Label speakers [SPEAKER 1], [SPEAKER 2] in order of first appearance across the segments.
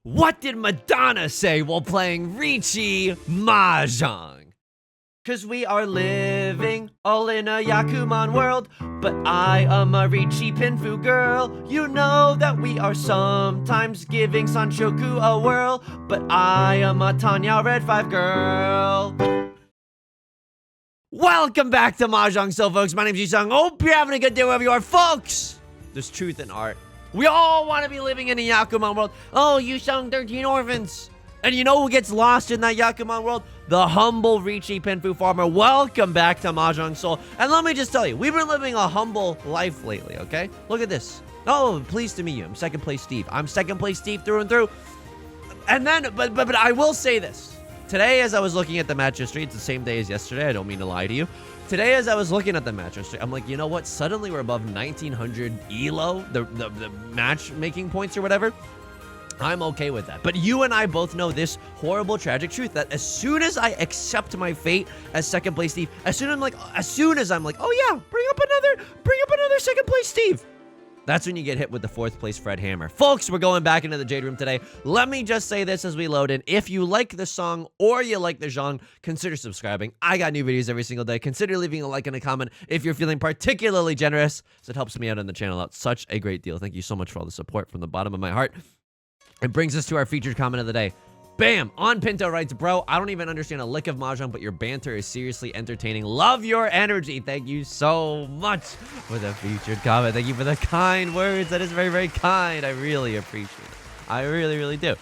[SPEAKER 1] What did Madonna say while playing Riichi Mahjong? Cause we are living all in a Yakuman world, but I am a Riichi Pinfu girl. You know that we are sometimes giving Sanshoku a whirl, but I am a Tanyao Red 5 girl. Welcome back to Mahjong Soul, folks. My name's Yusong. Hope you're having a good day wherever you are, folks. There's truth in art. We all want to be living in a Yakuman world. Oh, Yusong, 13 orphans. And you know who gets lost in that Yakuman world? The humble Riichi Pinfu farmer. Welcome back to Mahjong Soul. And let me just tell you, we've been living a humble life lately, okay? Look at this. Oh, pleased to meet you. I'm second place Steve. I'm second place Steve through and through. And then, but I will say this. Today, as I was looking at the match history, it's the same day as yesterday. I don't mean to lie to you. Today, as I was looking at the match history, I'm like, you know what? Suddenly, we're above 1900 elo, the matchmaking points or whatever. I'm okay with that. But you and I both know this horrible, tragic truth that as soon as I accept my fate as second place Steve, as soon as I'm like, oh yeah, bring up another second place Steve. That's when you get hit with the fourth place Fred Hammer. Folks, we're going back into the Jade Room today. Let me just say this as we load in. If you like the song or you like the genre, consider subscribing. I got new videos every single day. Consider leaving a like and a comment if you're feeling particularly generous, so it helps me out on the channel out such a great deal. Thank you so much for all the support from the bottom of my heart. It brings us to our featured comment of the day. Bam! On Pinto writes, bro, I don't even understand a lick of Mahjong, but your banter is seriously entertaining. Love your energy. Thank you so much for the featured comment. Thank you for the kind words. That is very, very kind. I really appreciate it. I really, really do.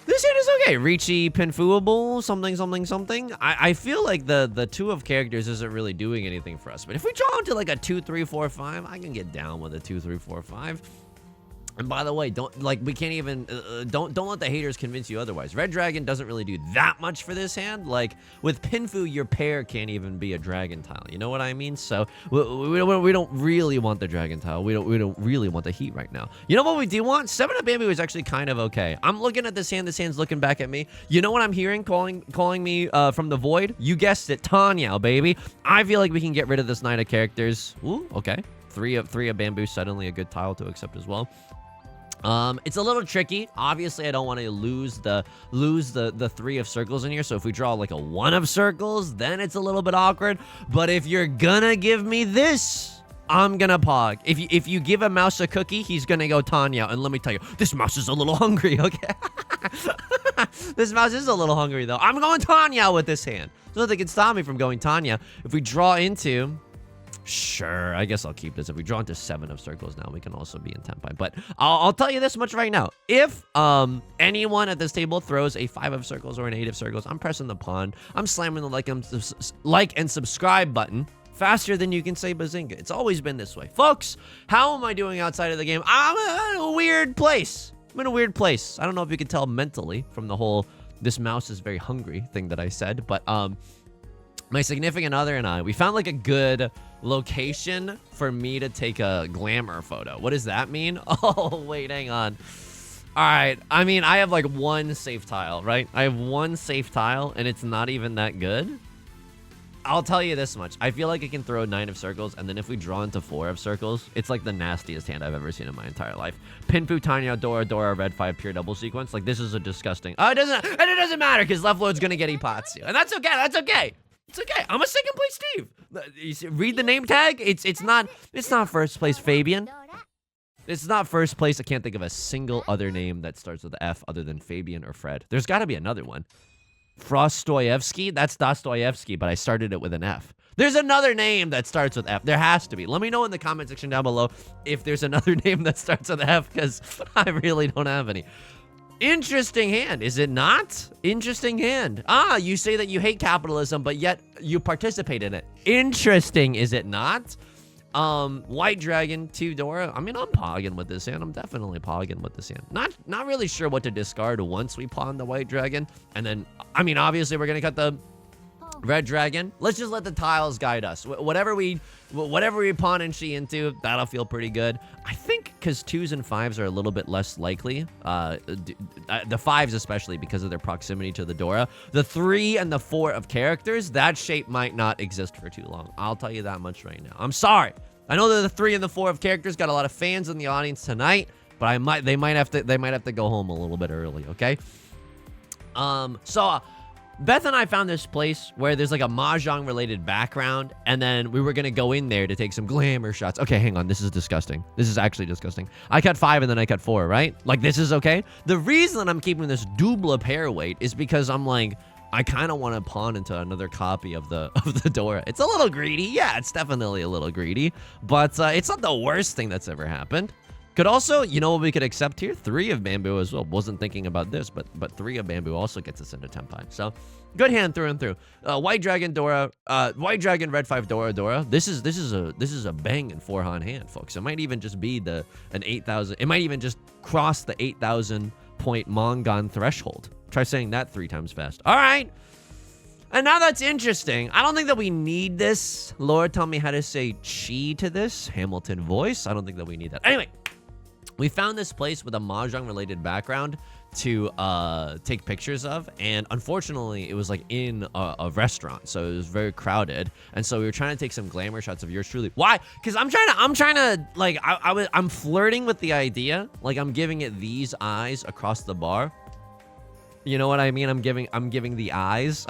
[SPEAKER 1] This hand is okay. Riichi Pinfuable, something. I feel like the two of characters isn't really doing anything for us. But if we draw into like a 2, 3, 4, 5, I can get down with a 2, 3, 4, 5. And by the way, don't let the haters convince you otherwise. Red Dragon doesn't really do that much for this hand. Like with Pinfu, your pair can't even be a dragon tile. You know what I mean? So we don't really want the dragon tile. We don't really want the heat right now. You know what we do want? 7-up Bamboo is actually kind of okay. I'm looking at this hand. This hand's looking back at me. You know what I'm hearing calling me from the void? You guessed it, Tanyao, baby. I feel like we can get rid of this 9 of characters. Ooh, okay. 3 of Bamboo, suddenly a good tile to accept as well. It's a little tricky. Obviously, I don't want to lose the 3 of circles in here. So if we draw like a 1 of circles, then it's a little bit awkward. But if you're gonna give me this, I'm gonna pog. If you give a mouse a cookie, he's gonna go Tanyao. And let me tell you, this mouse is a little hungry, okay? This mouse is a little hungry, though. I'm going Tanyao with this hand. There's nothing can stop me from going Tanyao. If we draw into... Sure, I guess I'll keep this. If we draw into 7 of circles now, we can also be in Tenpai. But I'll tell you this much right now. If anyone at this table throws a 5 of circles or an 8 of circles, I'm pressing the pawn. I'm slamming the like and subscribe button faster than you can say bazinga. It's always been this way. Folks, how am I doing outside of the game? I'm in a weird place. I'm in a weird place. I don't know if you can tell mentally from the whole this mouse is very hungry thing that I said. But my significant other and I, we found like a good location for me to take a glamour photo. What does that mean? Oh, wait, hang on. All right. I mean, I have like 1 safe tile, right? I have 1 safe tile and it's not even that good. I'll tell you this much. I feel like I can throw 9 of circles, and then if we draw into 4 of circles, it's like the nastiest hand I've ever seen in my entire life. Pinfu, Tanyao, Dora, Red 5, pure double sequence. Like, this is a disgusting... Oh, it doesn't matter because left load's gonna get Ipatsu. And that's okay. That's okay. It's okay. I'm a second place Steve. You see, read the name tag. It's not first place Fabian. It's not first place. I can't think of a single other name that starts with F other than Fabian or Fred. There's got to be another one. Frostoyevsky. That's Dostoyevsky, but I started it with an F. There's another name that starts with F. There has to be. Let me know in the comment section down below if there's another name that starts with F, because I really don't have any. Interesting hand, is it not? Interesting hand. Ah, you say that you hate capitalism, but yet you participate in it. Interesting, is it not? White Dragon, 2 Dora. I mean, I'm pogging with this hand. I'm definitely pogging with this hand. Not really sure what to discard once we pawn the White Dragon. And then, I mean, obviously we're gonna cut the Red Dragon. Let's just let the tiles guide us. Whatever we pawn and she into, that'll feel pretty good. I think because 2s and 5s are a little bit less likely. The 5s especially because of their proximity to the Dora. The 3 and the 4 of characters, that shape might not exist for too long. I'll tell you that much right now. I'm sorry. I know that the 3 and the 4 of characters got a lot of fans in the audience tonight. But they might have to go home a little bit early, okay? So Beth and I found this place where there's like a Mahjong related background, and then we were gonna go in there to take some glamour shots. Okay, hang on, this is disgusting. This is actually disgusting. I cut 5 and then I cut 4, right? Like, this is okay? The reason I'm keeping this double pair weight is because I'm like, I kind of want to pawn into another copy of the Dora. It's a little greedy. Yeah, it's definitely a little greedy, but it's not the worst thing that's ever happened. Could also, you know what we could accept here? 3 of bamboo as well. Wasn't thinking about this, but 3 of bamboo also gets us into Tenpai. So, good hand through and through. White Dragon Dora, White Dragon Red 5 Dora. This is a banging 4-han hand, folks. It might even just be an 8,000. It might even just cross the 8,000 point Mongon threshold. Try saying that 3 times fast. All right. And now that's interesting. I don't think that we need this. Lord, tell me how to say chi to this. Hamilton voice. I don't think that we need that. Anyway. We found this place with a Mahjong-related background to take pictures of, and unfortunately, it was like in a restaurant, so it was very crowded. And so we were trying to take some glamour shots of yours truly. Why? Because I'm trying to like I'm flirting with the idea, like I'm giving it these eyes across the bar. You know what I mean? I'm giving the eyes.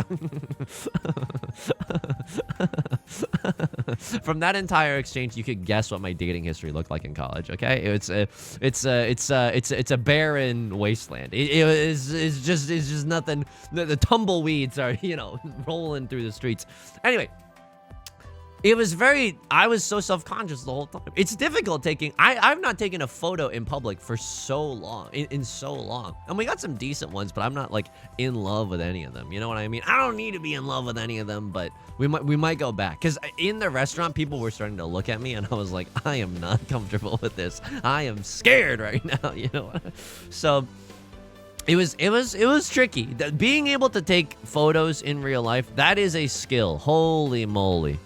[SPEAKER 1] From that entire exchange, you could guess what my dating history looked like in college. Okay, it's a barren wasteland. It's just nothing. The tumbleweeds are rolling through the streets. Anyway. It was I was so self-conscious the whole time. It's difficult taking, I've not taken a photo in public for so long, in so long. And we got some decent ones, but I'm not like in love with any of them. You know what I mean? I don't need to be in love with any of them, but we might go back. Because in the restaurant, people were starting to look at me and I was like, I am not comfortable with this. I am scared right now, you know? So it was tricky. Being able to take photos in real life, that is a skill. Holy moly.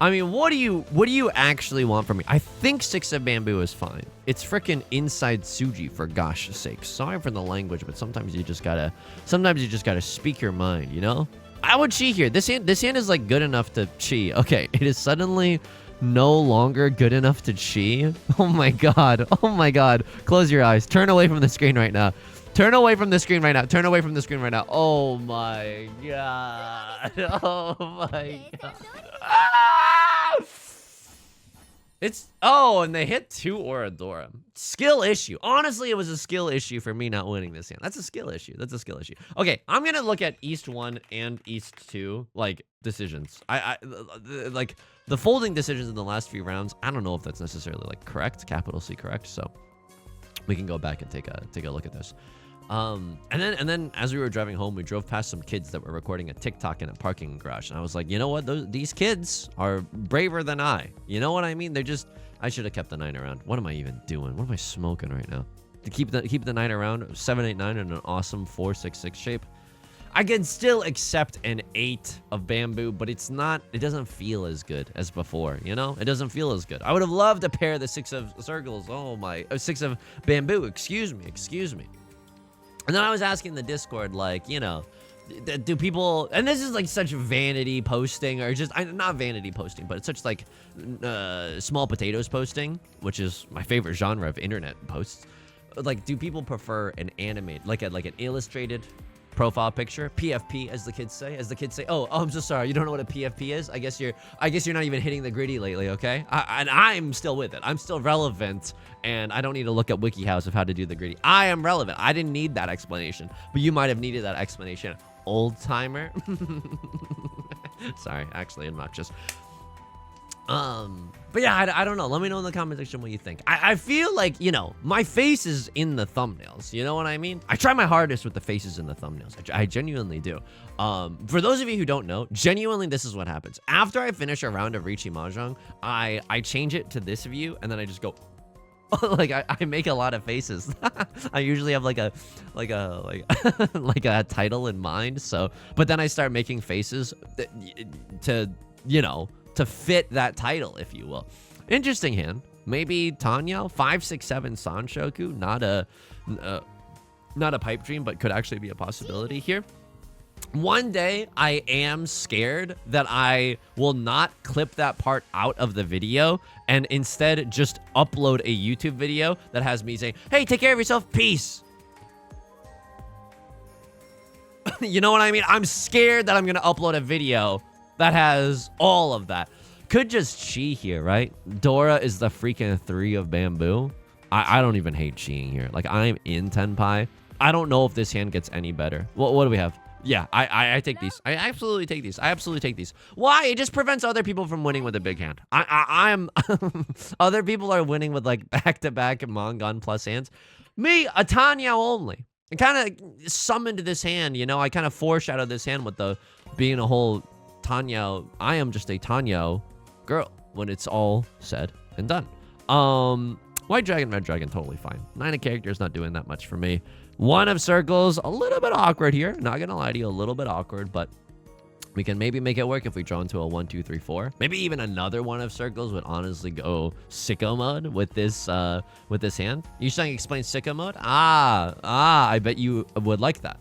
[SPEAKER 1] I mean, what do you actually want from me? I think 6 of bamboo is fine. It's freaking inside Suji, for gosh sake. Sorry for the language, but sometimes you just gotta speak your mind, you know? I would chi here. This hand is like good enough to chi. Okay, it is suddenly no longer good enough to chi. Oh my god. Oh my god. Close your eyes. Turn away from the screen right now. Turn away from the screen right now. Turn away from the screen right now. Oh my god. Oh my god. And they hit 2 Oradora. Skill issue. Honestly, it was a skill issue for me not winning this hand. That's a skill issue. That's a skill issue. Okay, I'm gonna look at East 1 and East 2, like, decisions. Like, the folding decisions in the last few rounds, I don't know if that's necessarily, like, correct. Capital C correct, so we can go back and take a look at this. And then as we were driving home, we drove past some kids that were recording a TikTok in a parking garage, and I was like, you know what? These kids are braver than I. You know what I mean? I should have kept the 9 around. What am I even doing? What am I smoking right now? To keep the 9 around, 7, 8, 9 in an awesome 4, 6, 6 shape. I can still accept an 8 of bamboo, but it doesn't feel as good as before, you know? It doesn't feel as good. I would have loved to pair the 6 of circles. 6 of bamboo. Excuse me. And then I was asking the Discord, like, you know, do people, and this is like such vanity posting, or just, not vanity posting, but it's such like small potatoes posting, which is my favorite genre of internet posts. Like, do people prefer an animated, like an illustrated profile picture, PFP, as the kids say. Oh, I'm so sorry. You don't know what a PFP is? I guess you're not even hitting the gritty lately, okay? And I'm still with it. I'm still relevant, and I don't need to look at WikiHouse of how to do the gritty. I am relevant. I didn't need that explanation, but you might have needed that explanation. Old timer. Sorry, actually obnoxious. But yeah, I don't know. Let me know in the comment section what you think. I feel like, you know, my face is in the thumbnails. You know what I mean? I try my hardest with the faces in the thumbnails. I genuinely do. For those of you who don't know, genuinely, this is what happens. After I finish a round of Riichi Mahjong, I change it to this view, and then I just go, like, I make a lot of faces. I usually have like a title in mind. So, but then I start making faces to, you know, to fit that title, if you will. Interesting hand. Maybe Tanyao, 5, 6, 7 Sanshoku. Not a pipe dream, but could actually be a possibility here. One day, I am scared that I will not clip that part out of the video and instead just upload a YouTube video that has me saying, hey, take care of yourself, peace. You know what I mean? I'm scared that I'm going to upload a video that has all of that. Could just chi here, right? Dora is the freaking 3 of bamboo. I don't even hate chiing here. Like, I'm in Tenpai. I don't know if this hand gets any better. What do we have? Yeah, I take these. I absolutely take these. I absolutely take these. Why? It just prevents other people from winning with a big hand. I'm other people are winning with like back-to-back Mongon plus hands. Me, a Tanyao only. I kind of summoned this hand, you know. I kind of foreshadowed this hand with the being a whole Tanyao. I am just a Tanyao girl when it's all said and done. White dragon, red dragon, totally fine. 9 of characters, not doing that much for me. 1 of circles, a little bit awkward here. Not gonna lie to you, a little bit awkward, but we can maybe make it work if we draw into a 1, 2, 3, 4. Maybe even another 1 of circles would honestly go sicko mode with this hand. You saying explain sicko mode? I bet you would like that.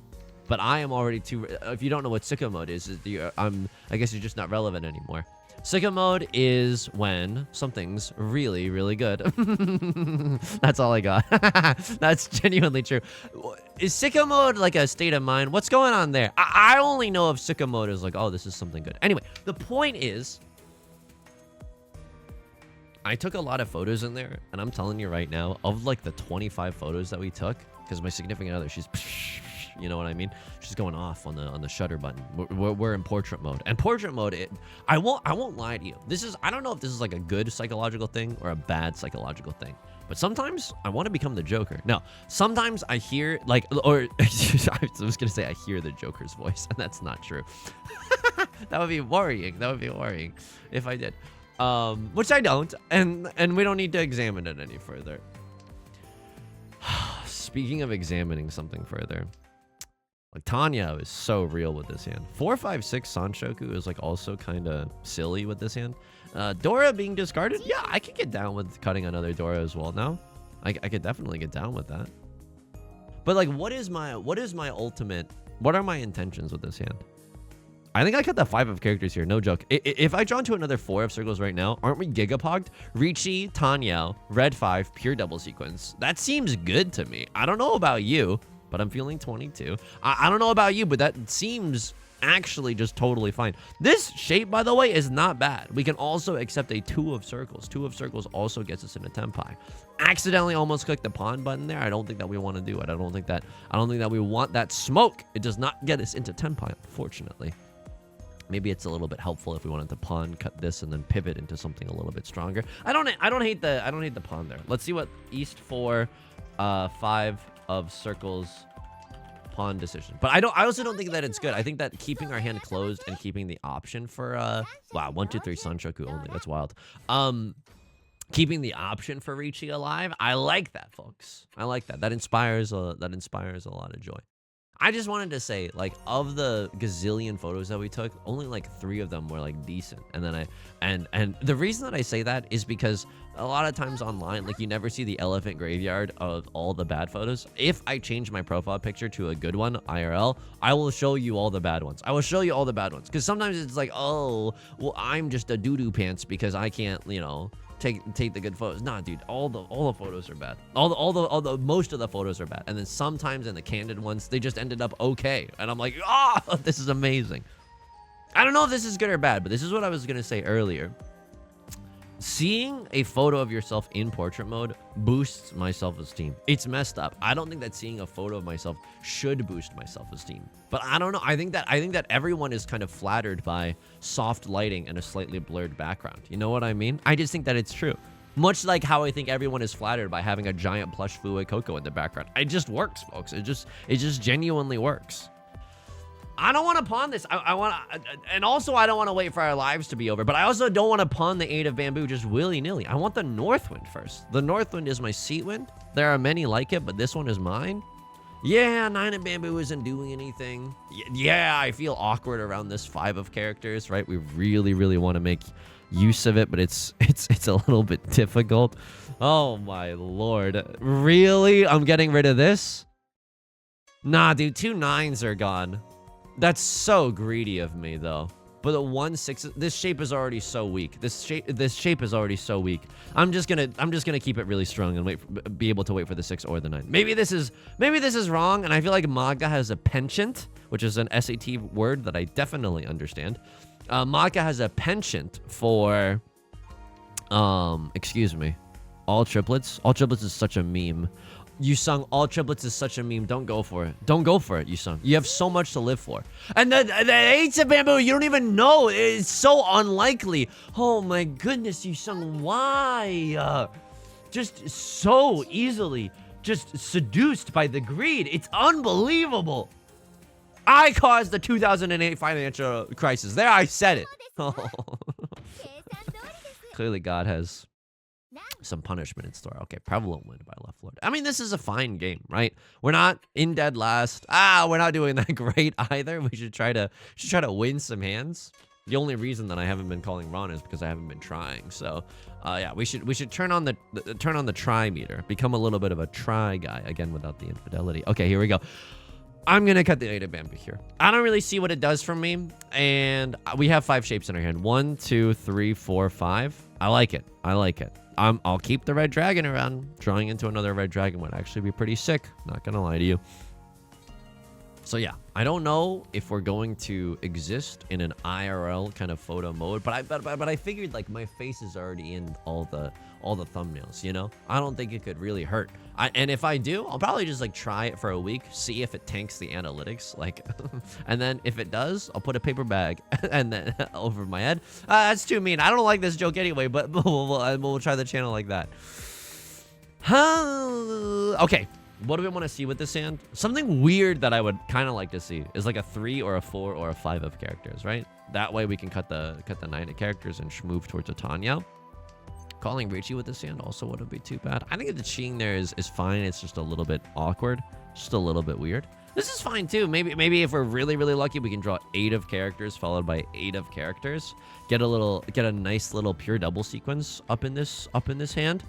[SPEAKER 1] But I am already too. If you don't know what sicko mode is, I guess you're just not relevant anymore. Sicko mode is when something's really, really good. That's all I got. That's genuinely true. Is sicko mode like a state of mind? What's going on there? I only know if sicko mode is like, oh, this is something good. Anyway, the point is, I took a lot of photos in there, and I'm telling you right now, of like the 25 photos that we took, because my significant other, she's... You know what I mean? She's going off on the shutter button. We're in portrait mode, and portrait mode. I won't lie to you. I don't know if this is like a good psychological thing or a bad psychological thing. But sometimes I want to become the Joker. No, sometimes I hear like, or I was gonna say I hear the Joker's voice, and that's not true. That would be worrying. That would be worrying if I did. Which I don't, and we don't need to examine it any further. Speaking of examining something further. Like, Tanyao is so real with this hand. 4, 5, 6 Sanshoku is, like, also kind of silly with this hand. Dora being discarded? Yeah, I could get down with cutting another Dora as well now. I could definitely get down with that. But, like, what are my intentions with this hand? I think I cut the 5 of characters here, no joke. If I draw into another 4 of circles right now, aren't we gigapogged? Riichi, Tanyao, red 5, pure double sequence. That seems good to me. I don't know about you, but I'm feeling 22. I don't know about you, but that seems actually just totally fine. This shape, by the way, is not bad. We can also accept a 2 of circles. 2 of circles also gets us into Tenpai. Accidentally almost clicked the pawn button there. I don't think that we want to do it. I don't think that we want that smoke. It does not get us into Tenpai, unfortunately. Maybe it's a little bit helpful if we wanted to pawn cut this and then pivot into something a little bit stronger. I don't hate the pawn there. Let's see what East 4, 5 of circles pawn decision. But I also don't think that it's good. I think that keeping our hand closed and keeping the option for wow, 1, 2, 3 Sanshoku only. That's wild. Keeping the option for Riichi alive. I like that, folks. I like that. That inspires a lot of joy. I just wanted to say, like, of the gazillion photos that we took, only like 3 of them were like decent. And then and the reason that I say that is because a lot of times online, like, you never see the elephant graveyard of all the bad photos. If I change my profile picture to a good one, IRL, I will show you all the bad ones. I will show you all the bad ones. Because sometimes it's like, oh, well, I'm just a doo-doo pants because I can't, you know, take the good photos. Nah, dude, all the photos are bad. Most of the photos are bad. And then sometimes in the candid ones, they just ended up okay. And I'm like, this is amazing. I don't know if this is good or bad, but this is what I was gonna say earlier. Seeing a photo of yourself in portrait mode boosts my self-esteem. It's messed up. I don't think that seeing a photo of myself should boost my self-esteem. But I don't know. I think that everyone is kind of flattered by soft lighting and a slightly blurred background. You know what I mean? I just think that it's true. Much like how I think everyone is flattered by having a giant plush Fue Coco in the background. It just works, folks. It just genuinely works. I don't want to pawn this. And also I don't want to wait for our lives to be over, but I also don't want to pawn the 8 of bamboo just willy-nilly. I want the Northwind first. The Northwind is my seat wind. There are many like it, but this one is mine. Yeah, 9 of bamboo isn't doing anything. Yeah, I feel awkward around this 5 of characters, right? We really, really want to make use of it, but it's a little bit difficult. Oh my lord. Really? I'm getting rid of this? Nah, dude, 2 9s are gone. That's so greedy of me, though. But the 1/6, this shape is already so weak. This shape is already so weak. I'm just gonna keep it really strong and be able to wait for the 6 or the 9. Maybe this is wrong, and I feel like Maga has a penchant, which is an SAT word that I definitely understand. Maga has a penchant for, excuse me, all triplets. All triplets is such a meme. Yusong, all triplets is such a meme. Don't go for it. Don't go for it, Yusong. You have so much to live for. And the 8s of bamboo, you don't even know. It's so unlikely. Oh my goodness, Yusong, why? Just so easily just seduced by the greed. It's unbelievable. I caused the 2008 financial crisis. There, I said it. Oh. Clearly, God has some punishment in store. Okay, prevalent win by Left Lord. I mean, this is a fine game, right? We're not in dead last. We're not doing that great either. We should try to win some hands. The only reason that I haven't been calling Ron is because I haven't been trying. So, yeah, we should turn on the try meter. Become a little bit of a try guy again without the infidelity. Okay, here we go. I'm gonna cut the 8 of bamboo here. I don't really see what it does for me, and we have 5 shapes in our hand. 1, 2, 3, 4, 5. I like it. I like it. I'll keep the red dragon around. Drawing into another red dragon would actually be pretty sick. Not gonna lie to you. So yeah, I don't know if we're going to exist in an IRL kind of photo mode, but I figured like my face is already in all the thumbnails, you know? I don't think it could really hurt. And if I do, I'll probably just like try it for a week, see if it tanks the analytics, like, and then if it does, I'll put a paper bag and then over my head. That's too mean. I don't like this joke anyway, but we'll try the channel like that. Okay. What do we want to see with this hand? Something weird that I would kind of like to see is like a 3 or a 4 or a 5 of characters, right? That way we can cut the 9 of characters and move towards a Tanyao. Calling Riichi with this hand also wouldn't be too bad. I think the cheating there is fine. It's just a little bit awkward, just a little bit weird. This is fine too. Maybe if we're really lucky, we can draw 8 of characters followed by 8 of characters. Get a nice little pure double sequence up in this hand.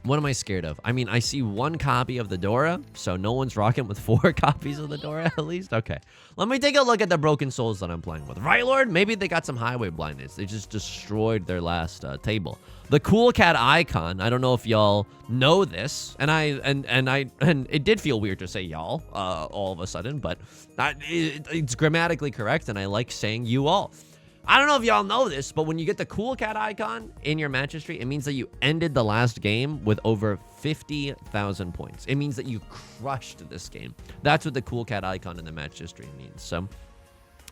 [SPEAKER 1] What am I scared of? I mean, I see 1 copy of the Dora, so no one's rocking with 4 copies of the Dora at least. Okay, let me take a look at the broken souls that I'm playing with. Right, Lord? Maybe they got some highway blindness. They just destroyed their last table. The cool cat icon. I don't know if y'all know this, and it did feel weird to say y'all all of a sudden, but it's grammatically correct, and I like saying you all. I don't know if y'all know this, but when you get the cool cat icon in your match history, it means that you ended the last game with over 50,000 points. It means that you crushed this game. That's what the cool cat icon in the match history means. So,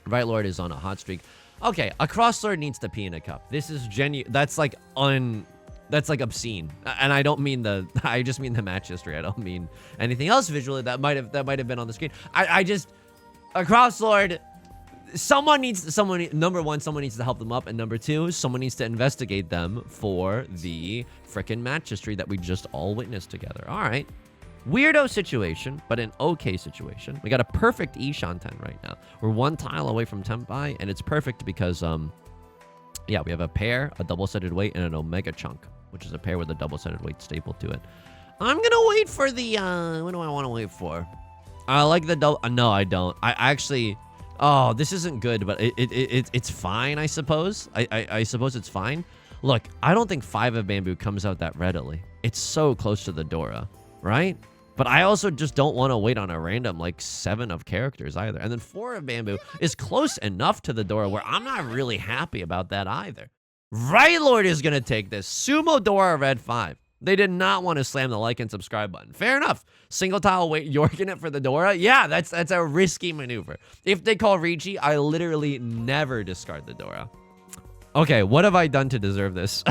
[SPEAKER 1] Right Lord is on a hot streak. Okay, a crosslord needs to pee in a cup. This is that's like obscene. And I don't mean I just mean the match history. I don't mean anything else visually that might have been on the screen. A crosslord. Number one, someone needs to help them up, and number 2, someone needs to investigate them for the frickin' match history that we just all witnessed together. All right. Weirdo situation, but an okay situation. We got a perfect Ishanten right now. We're 1 tile away from Tenpai, and it's perfect because, yeah, we have a pair, a double-sided weight, and an Omega chunk, which is a pair with a double-sided weight staple to it. I'm gonna wait for the, what do I want to wait for? I like the double, no, I don't. I actually... Oh, this isn't good, but it's fine, I suppose. I suppose it's fine. Look, I don't think 5 of bamboo comes out that readily. It's so close to the Dora, right? But I also just don't want to wait on a random, like, 7 of characters either. And then 4 of bamboo is close enough to the Dora where I'm not really happy about that either. Right Lord is going to take this. Sumo Dora Red 5. They did not want to slam the like and subscribe button. Fair enough. Single tile weight Yorking it for the Dora. Yeah, that's a risky maneuver. If they call Riichi, I literally never discard the Dora. Okay, what have I done to deserve this?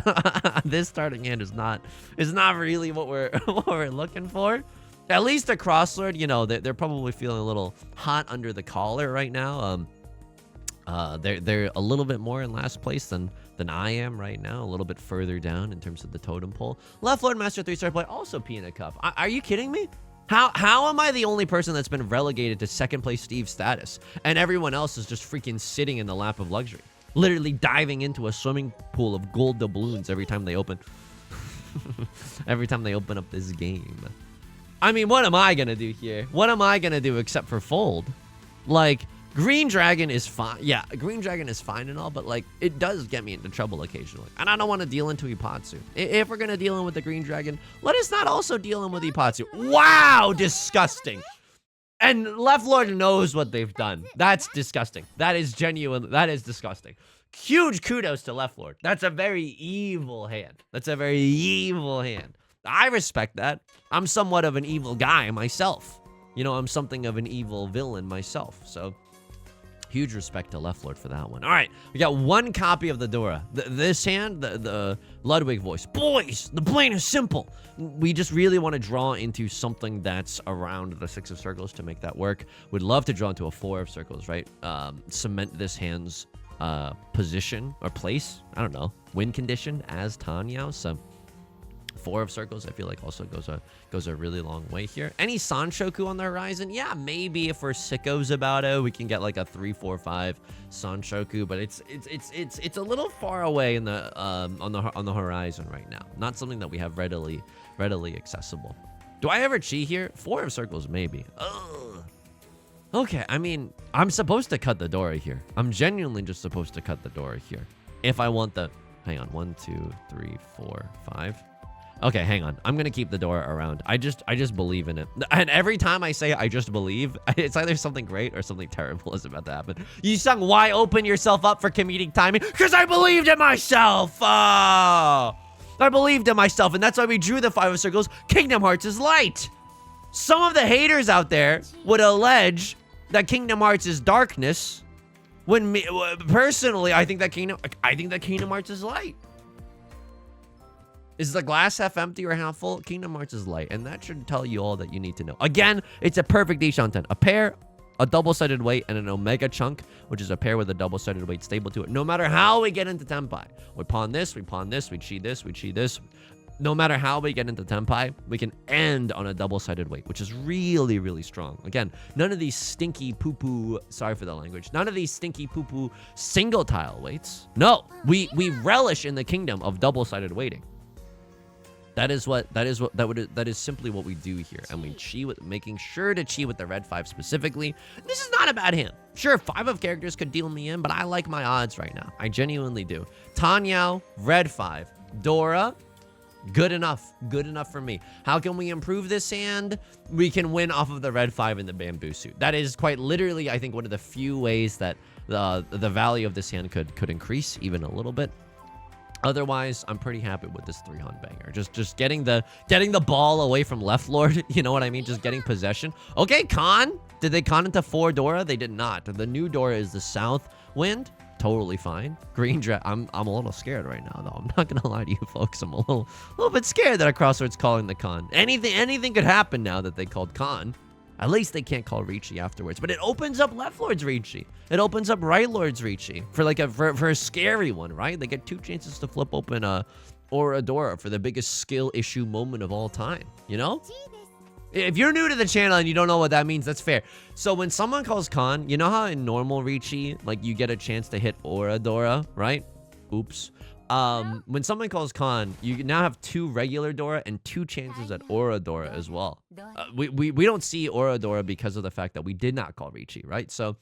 [SPEAKER 1] This starting hand is not really what we're looking for. At least a crosslord, you know, they're probably feeling a little hot under the collar right now. They're a little bit more in last place than I am right now, a little bit further down in terms of the totem pole. Left Lord Master 3-star play, also pee in a cup. Are you kidding me? How am I the only person that's been relegated to 2nd place Steve status, and everyone else is just freaking sitting in the lap of luxury, literally diving into a swimming pool of gold doubloons every time they open up this game? I mean, what am I gonna do here? What am I gonna do except for fold? Like, Green Dragon is fine. Yeah, Green Dragon is fine and all, but like, it does get me into trouble occasionally. And I don't want to deal into Ipatsu. If we're going to deal in with the Green Dragon, let us not also deal in with Ipatsu. Wow, disgusting. And Left Lord knows what they've done. That's disgusting. That is genuine. That is disgusting. Huge kudos to Left Lord. That's a very evil hand. That's a very evil hand. I respect that. I'm somewhat of an evil guy myself. You know, I'm something of an evil villain myself. So, huge respect to Left Lord for that one. All right, we got one copy of the Dora. This hand, the Ludwig voice. Boys, the plan is simple. We just really want to draw into something that's around the 6 of circles to make that work. We'd love to draw into a 4 of circles, right? Cement this hand's position or place. I don't know. Win condition as Tanyao. So 4 of circles, I feel like also goes a really long way here. Any Sanshoku on the horizon? Yeah, maybe if we're sickos about it, we can get like a 3, 4, 5 Sanshoku, but it's a little far away in the on the horizon right now. Not something that we have readily accessible. Do I ever cheat here? 4 of circles, maybe. Ugh. Okay, I mean, I'm supposed to cut the Dora here. I'm genuinely just supposed to cut the Dora here. If I want the, hang on, 1, 2, 3, 4, 5. Okay, hang on. I'm gonna keep the Dora around. I just believe in it. And every time I say I just believe, it's either something great or something terrible is about to happen. Yusong, why open yourself up for comedic timing? Because I believed in myself. Oh, I believed in myself, and that's why we drew the 5 of circles. Kingdom Hearts is light. Some of the haters out there would allege that Kingdom Hearts is darkness. When me, personally, I think that Kingdom Hearts is light. Is the glass half empty or half full? Kingdom Hearts is light, and that should tell you all that you need to know. Again, it's a perfect Deshanten. A pair, a double-sided weight, and an Omega chunk, which is a pair with a double-sided weight stable to it. No matter how we get into Tenpai, we pawn this, we chi this, we chi this. No matter how we get into Tenpai, we can end on a double-sided weight, which is really, really strong. Again, none of these stinky poo-poo, sorry for the language, none of these stinky poo-poo single-tile weights. No, we relish in the kingdom of double-sided weighting. That is simply what we do here, and we chi with, making sure to chi with the red 5 specifically. This is not a bad hand. Sure, 5 of characters could deal me in, but I like my odds right now. I genuinely do. Tanyao, red 5. Dora, good enough for me. How can we improve this hand? We can win off of the red 5 in the bamboo suit. That is quite literally, I think, one of the few ways that the value of this hand could increase even a little bit. Otherwise, I'm pretty happy with this 3-hand banger. Just getting the ball away from Left Lord. You know what I mean? Just getting possession. Okay, con. Did they con into 4 Dora? They did not. The new Dora is the South Wind. Totally fine. Green Dragon. I'm a little scared right now, though. I'm not gonna lie to you folks. I'm a little bit scared that a Crossroads calling the con. Anything could happen now that they called con. At least they can't call Riichi afterwards. But it opens up Left Lord's Riichi. It opens up Right Lord's Riichi for a scary one, right? They get 2 chances to flip open a Dora for the biggest skill issue moment of all time. You know? If you're new to the channel and you don't know what that means, that's fair. So when someone calls con, you know how in normal Riichi, like you get a chance to hit Dora, right? Oops. When someone calls con, you now have 2 regular Dora and 2 chances at Dora as well. We don't see Dora because of the fact that we did not call Riichi, right? So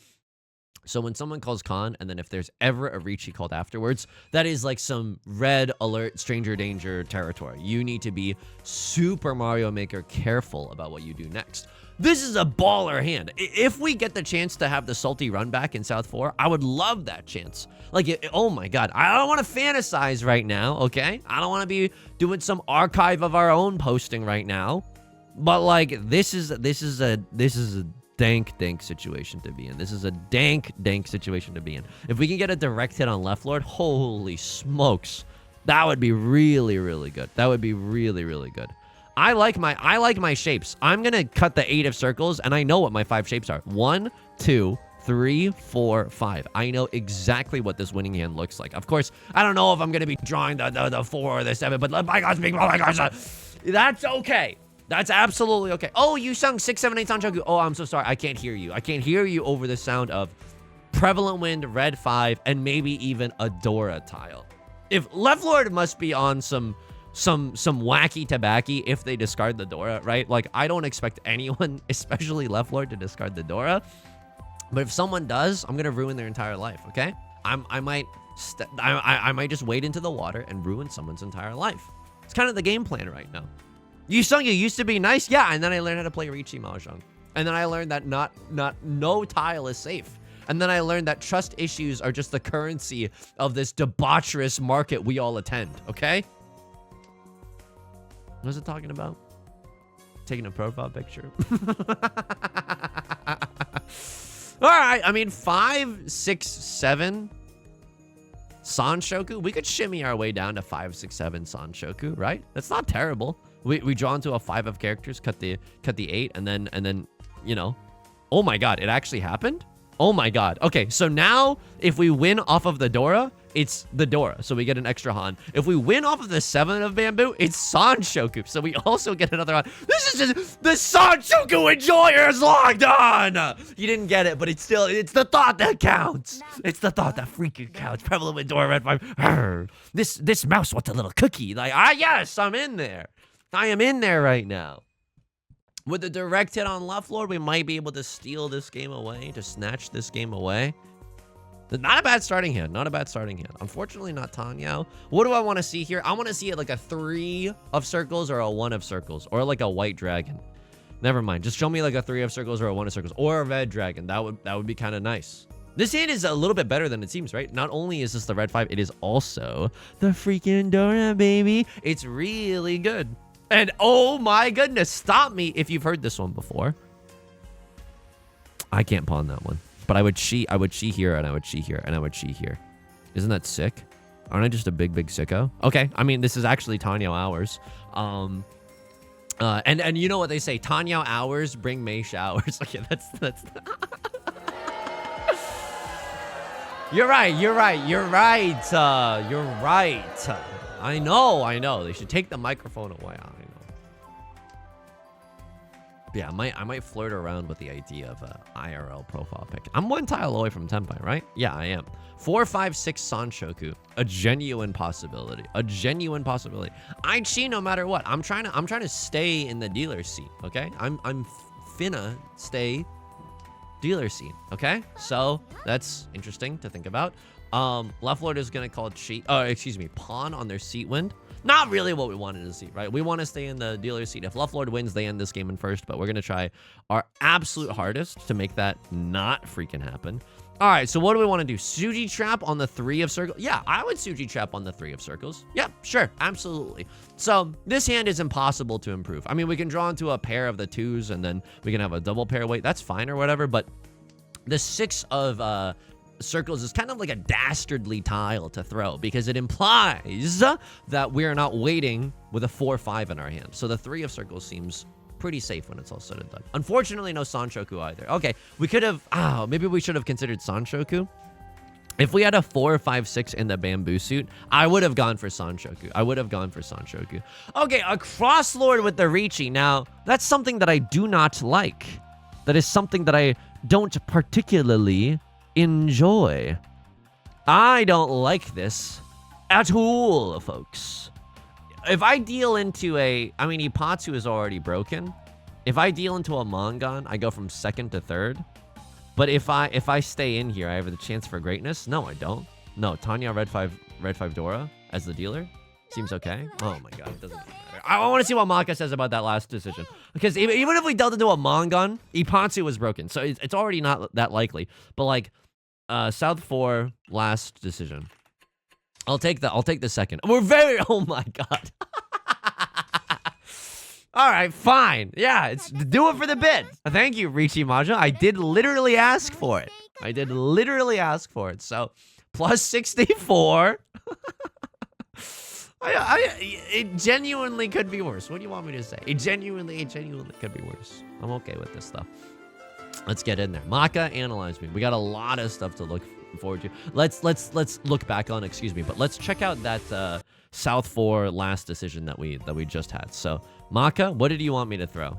[SPEAKER 1] when someone calls con, and then if there's ever a Riichi called afterwards, that is like some red alert, stranger danger territory. You need to be Super Mario Maker careful about what you do next. This is a baller hand. If we get the chance to have the salty run back in South 4, I would love that chance. Like, oh my god, I don't want to fantasize right now, okay? I don't want to be doing some archive of our own posting right now. But like, this is a dank situation to be in. This is a dank situation to be in. If we can get a direct hit on Left Lord, holy smokes, that would be really, really good. That would be really, really good. I like my shapes. I'm gonna cut the 8 of circles, and I know what my 5 shapes are. 1, 2, 3, 4, 5. I know exactly what this winning hand looks like. Of course, I don't know if I'm gonna be drawing the 4 or the 7, but my gosh, that's okay. That's absolutely okay. Oh, Yusong 6, 7, 8 Sanshoku. Oh, I'm so sorry. I can't hear you. I can't hear you over the sound of Prevalent Wind, red 5, and maybe even a Dora tile. If Left Lord must be on some wacky tobacco if they discard the Dora, right? Like, I don't expect anyone, especially Left Lord, to discard the Dora. But if someone does, I'm gonna ruin their entire life, okay? I might just wade into the water and ruin someone's entire life. It's kind of the game plan right now. Yusong Liu used to be nice, yeah, and then I learned how to play Riichi Mahjong. And then I learned that no tile is safe. And then I learned that trust issues are just the currency of this debaucherous market we all attend, okay? What was it talking about? Taking a profile picture. All right, I mean, 5, 6, 7 Sanshoku. We could shimmy our way down to 5, 6, 7 Sanshoku, right? That's not terrible. We draw into a 5 of characters, cut the 8, and then you know, oh my god, it actually happened. Oh my god. Okay, so now if we win off of the Dora, it's the Dora, so we get an extra Han. If we win off of the 7 of bamboo, it's Sanshoku, so we also get another Han. This is just the Sanshoku enjoyers logged on. You didn't get it, but it's the thought that counts. It's the thought that freaking counts. Prevalent with Dora Red 5. Arr, this mouse wants a little cookie. Like, yes, I'm in there. I am in there right now. With the direct hit on left lord, we might be able to steal this game away, to snatch this game away. Not a bad starting hand. Not a bad starting hand. Unfortunately, not Tanyao. What do I want to see here? I want to see it like a 3 of circles or a 1 of circles, or like a white dragon. Never mind. Just show me like a 3 of circles or a 1 of circles, or a red dragon. That would be kind of nice. This hand is a little bit better than it seems, right? Not only is this the red 5, it is also the freaking Dora, baby. It's really good. And oh my goodness, stop me if you've heard this one before. I can't pawn that one. But I would chi here, and I would chi here, and I would chi here. Isn't that sick? Aren't I just a big sicko? Okay, I mean, this is actually Tanyao hours. And you know what they say, Tanyao hours bring May showers. Okay, that's You're right. I know. They should take the microphone away. I know. Yeah, I might flirt around with the idea of a IRL profile pic. I'm 1 tile away from Tenpai, right? Yeah, I am. 4, 5, 6 Sanshoku. A genuine possibility. A genuine possibility. I chi no matter what. I'm trying to stay in the dealer seat, okay? I'm finna stay dealer seat, okay? So that's interesting to think about. Left lord is gonna call pawn on their seat wind. Not really what we wanted to see, right? We want to stay in the dealer seat. If left lord wins, they end this game in first, but we're gonna try our absolute hardest to make that not freaking happen. All right, so what do we want to do? Suji trap on the 3 of circles? Yeah, I would Suji trap on the 3 of circles. Yeah, sure, absolutely. So this hand is impossible to improve. I mean, we can draw into a pair of the 2s, and then we can have a double pair weight. That's fine or whatever, but the 6 of circles is kind of like a dastardly tile to throw, because it implies that we're not waiting with a 4-5 in our hand. So the 3 of circles seems pretty safe when it's all said and done. Unfortunately, no Sanshoku either. Okay, we could have, maybe we should have considered Sanshoku. If we had a 4, 5, 6 in the bamboo suit, I would have gone for Sanshoku. Okay, a cross lord with the Riichi. Now, that's something that I do not like. That is something that I don't particularly enjoy. I don't like this at all, folks. If I deal into Ipatsu is already broken. If I deal into a Mangan, I go from 2nd to 3rd. But if I stay in here, I have the chance for greatness. No, I don't. No, Tanya red 5 Dora as the dealer seems okay. Oh my god, it doesn't matter. I want to see what Maka says about that last decision, because even if we dealt into a Mangan, Ipatsu was broken, so it's already not that likely. But like, South 4 last decision. I'll take the 2nd. We're very, oh my god. All right, fine. Yeah, do it for the bid. Thank you, Riichi Mahjong. I did literally ask for it. So, plus 64. It genuinely could be worse. What do you want me to say? It genuinely could be worse. I'm okay with this stuff. Let's get in there. Maka, analyze me. We got a lot of stuff to look forward to. Let's look back on, but let's check out that South 4 last decision that we just had. So, Maka, what did you want me to throw?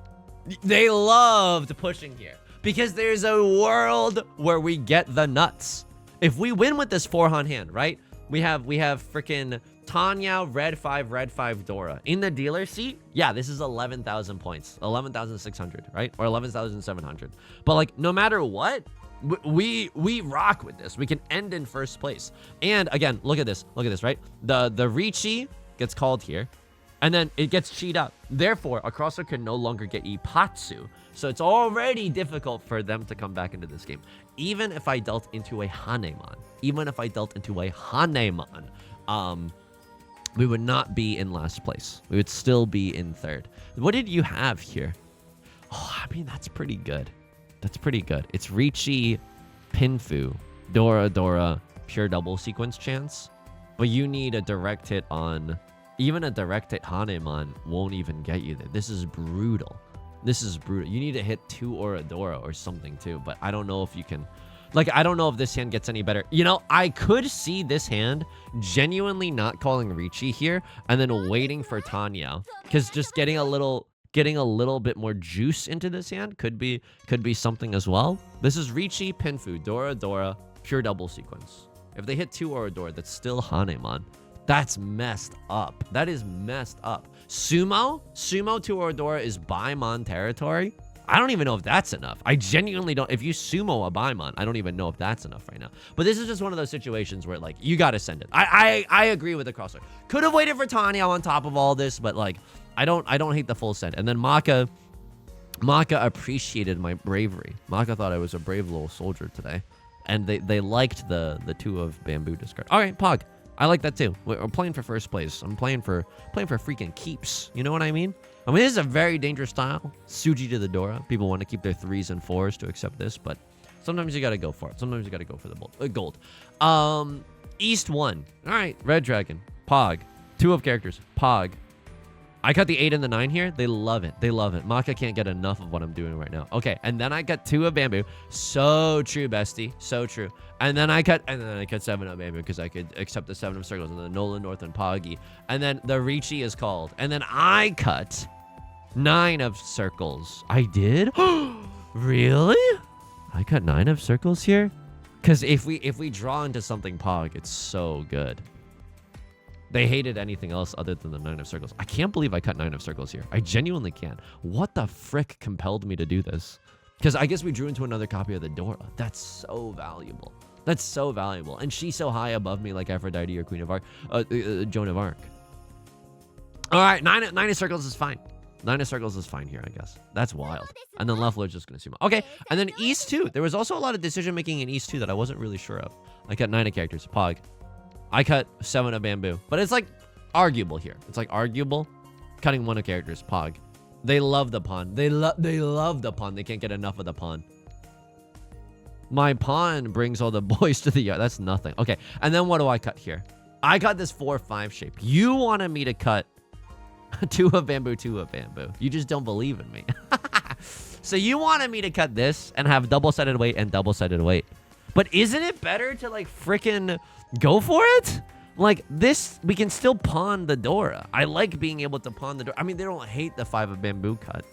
[SPEAKER 1] They loved pushing here because there's a world where we get the nuts. If we win with this 4-Han hand, right? We have freaking Tanyao, red 5 Dora. In the dealer seat, yeah, this is 11,000 points. 11,600, right? Or 11,700. But like, no matter what, We rock with this. We can end in first place. And again, look at this, right? The Riichi gets called here, and then it gets cheat up. Therefore, a crosser can no longer get Ipatsu. So it's already difficult for them to come back into this game. Even if I dealt into a Hanemon, we would not be in last place. We would still be in third. What did you have here? Oh, I mean, that's pretty good. It's Riichi, Pinfu, Dora, pure double sequence chance. But you need a direct hit on... Even a direct hit Hanemon won't even get you there. This is brutal. You need to hit 2 Oradora or something too. But I don't know if you can... Like, I don't know if this hand gets any better. You know, I could see this hand genuinely not calling Riichi here and then waiting for Tanyao. Because just getting a little bit more juice into this hand could be something as well. This is Riichi, Pinfu, Dora, pure double sequence. If they hit 2 Oradora, that's still Hanemon. That's messed up. That is messed up. Sumo to Oradora is Baimon territory. I don't even know if that's enough. I genuinely don't. If you sumo a Baimon, I don't even know if that's enough right now. But this is just one of those situations where, like, you gotta send it. I agree with the crosser. Could have waited for Tanyao on top of all this, but, like, I don't hate the full send. And then Maka appreciated my bravery. Maka thought I was a brave little soldier today. And they liked the 2 of bamboo discard. All right, Pog. I like that too. We're playing for first place. I'm playing for freaking keeps. You know what I mean? I mean, this is a very dangerous style. Suji to the Dora. People want to keep their 3s and 4s to accept this, but sometimes you got to go for it. Sometimes you got to go for the gold. East 1. All right, Red Dragon. Pog. 2 of characters. Pog. I got the 8 and the 9 here. They love it. Maka can't get enough of what I'm doing right now. Okay, and then I got 2 of bamboo. So true, bestie. So true. And then I cut 7 of bamboo because I could accept the 7 of circles and the Nolan North and Poggy. And then the Riichi is called. And then I cut 9 of circles. I did? Really? I cut 9 of circles here? Because if we draw into something Pog, it's so good. They hated anything else other than the 9 of circles. I can't believe I cut 9 of circles here. I genuinely can't. What the frick compelled me to do this? Because I guess we drew into another copy of the Dora. That's so valuable. And she's so high above me, like Aphrodite or Queen of Arc, Joan of Arc. All right, 9 of circles is fine. 9 of circles is fine here, I guess. That's wild. And then Leffler's just going to sumo. Okay, and then East 2. There was also a lot of decision-making in East 2 that I wasn't really sure of. I cut 9 of characters. Pog. I cut 7 of bamboo. But it's, like, arguable here. It's, like, arguable. Cutting 1 of characters. Pog. They love the pawn. They love the pawn. They can't get enough of the pawn. My pawn brings all the boys to the yard. That's nothing. Okay, and then what do I cut here? I got this 4-5 shape. You wanted me to cut 2 of bamboo, 2 of bamboo. You just don't believe in me. So you wanted me to cut this and have double-sided weight and double-sided weight. But isn't it better to, like, frickin' go for it? Like, this, we can still pawn the Dora. I like being able to pawn the Dora. I mean, they don't hate the 5 of bamboo cut.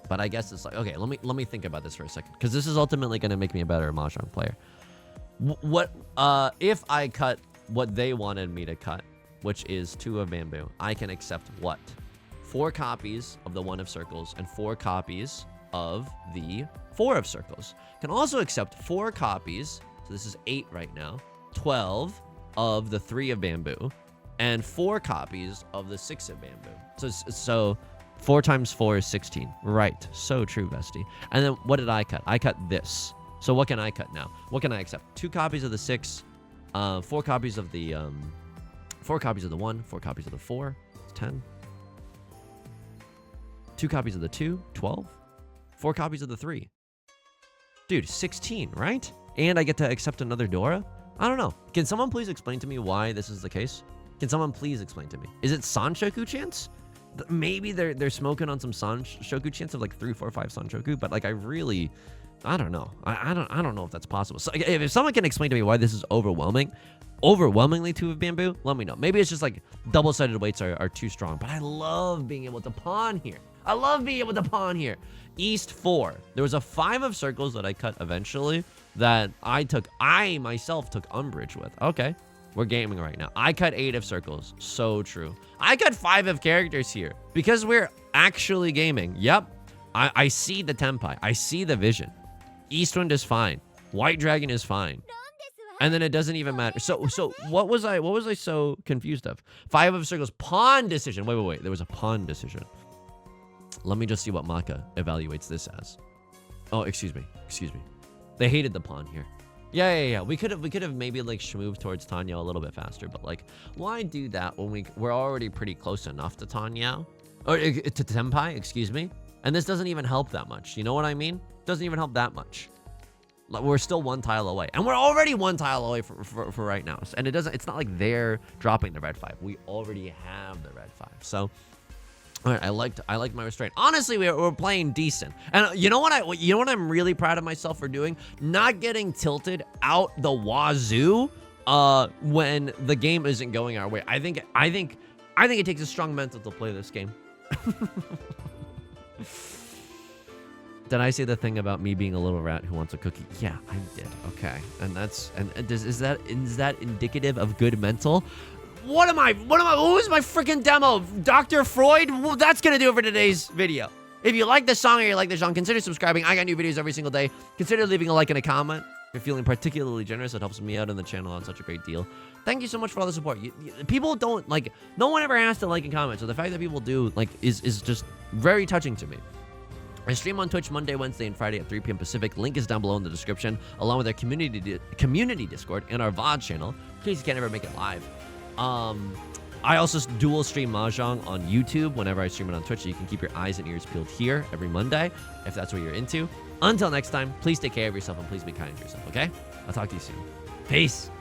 [SPEAKER 1] But I guess it's like, okay, let me think about this for a second. Because this is ultimately going to make me a better Mahjong player. If I cut what they wanted me to cut, which is 2 of bamboo, I can accept what? 4 copies of the 1 of circles and 4 copies of the 4 of circles. Can also accept 4 copies, so this is 8 right now, 12 of the 3 of bamboo, and 4 copies of the 6 of bamboo. So 4 times 4 is 16. Right. So true, bestie. And then what did I cut? I cut this. So what can I cut now? What can I accept? 2 copies of the 6, 4 copies of the 4 copies of the 1, 4 copies of the 4, it's 10. 2 copies of the 2, 12. 4 copies of the 3. Dude, 16, right? And I get to accept another Dora? I don't know. Can someone please explain to me why this is the case? Can someone please explain to me? Is it Sanshoku chance? Maybe they're smoking on some Sanshoku chance of like 3, 4, 5 Sanshoku, but like I don't know. I don't know if that's possible. So if someone can explain to me why this is overwhelmingly 2 of bamboo, let me know. Maybe it's just like double-sided weights are too strong, but I love being able to pawn here. East 4. There was a 5 of circles that I cut eventually that I myself took umbrage with. Okay. We're gaming right now. I cut 8 of circles. So true. I cut 5 of characters here because we're actually gaming. Yep. I see the tempai. I see the vision. Eastwind is fine. White Dragon is fine. And then it doesn't even matter. So what was I so confused of? 5 of circles, pawn decision. Wait. There was a pawn decision. Let me just see what Maka evaluates this as. Oh, excuse me. They hated the pawn here. Yeah. We could have maybe like moved towards Tanyao a little bit faster, but like, why do that when we're already pretty close enough to Tanyao? Or to Tenpai, excuse me. And this doesn't even help that much. You know what I mean? Doesn't even help that much. Like, we're still 1 tile away, and we're already 1 tile away for right now. And it's not like they're dropping the red 5. We already have the red 5. So, all right, I liked my restraint. Honestly, we're playing decent. And you know what I'm really proud of myself for doing? Not getting tilted out the wazoo when the game isn't going our way. I think it takes a strong mental to play this game. Did I say the thing about me being a little rat who wants a cookie? Yeah, I did. Okay, and is that indicative of good mental? What was my freaking demo? Dr. Freud? Well, that's gonna do it for today's video. If you like this song or you like this song, consider subscribing. I got new videos every single day. Consider leaving a like and a comment. If you're feeling particularly generous, it helps me out and the channel on such a great deal. Thank you so much for all the support. People don't like. No one ever has to like and comment, so the fact that people do like is just very touching to me. I stream on Twitch Monday, Wednesday, and Friday at 3 p.m. Pacific. Link is down below in the description, along with our community Discord and our VOD channel, in case you can't ever make it live. I also dual stream Mahjong on YouTube whenever I stream it on Twitch, so you can keep your eyes and ears peeled here every Monday, if that's what you're into. Until next time, please take care of yourself and please be kind to yourself, okay? I'll talk to you soon. Peace!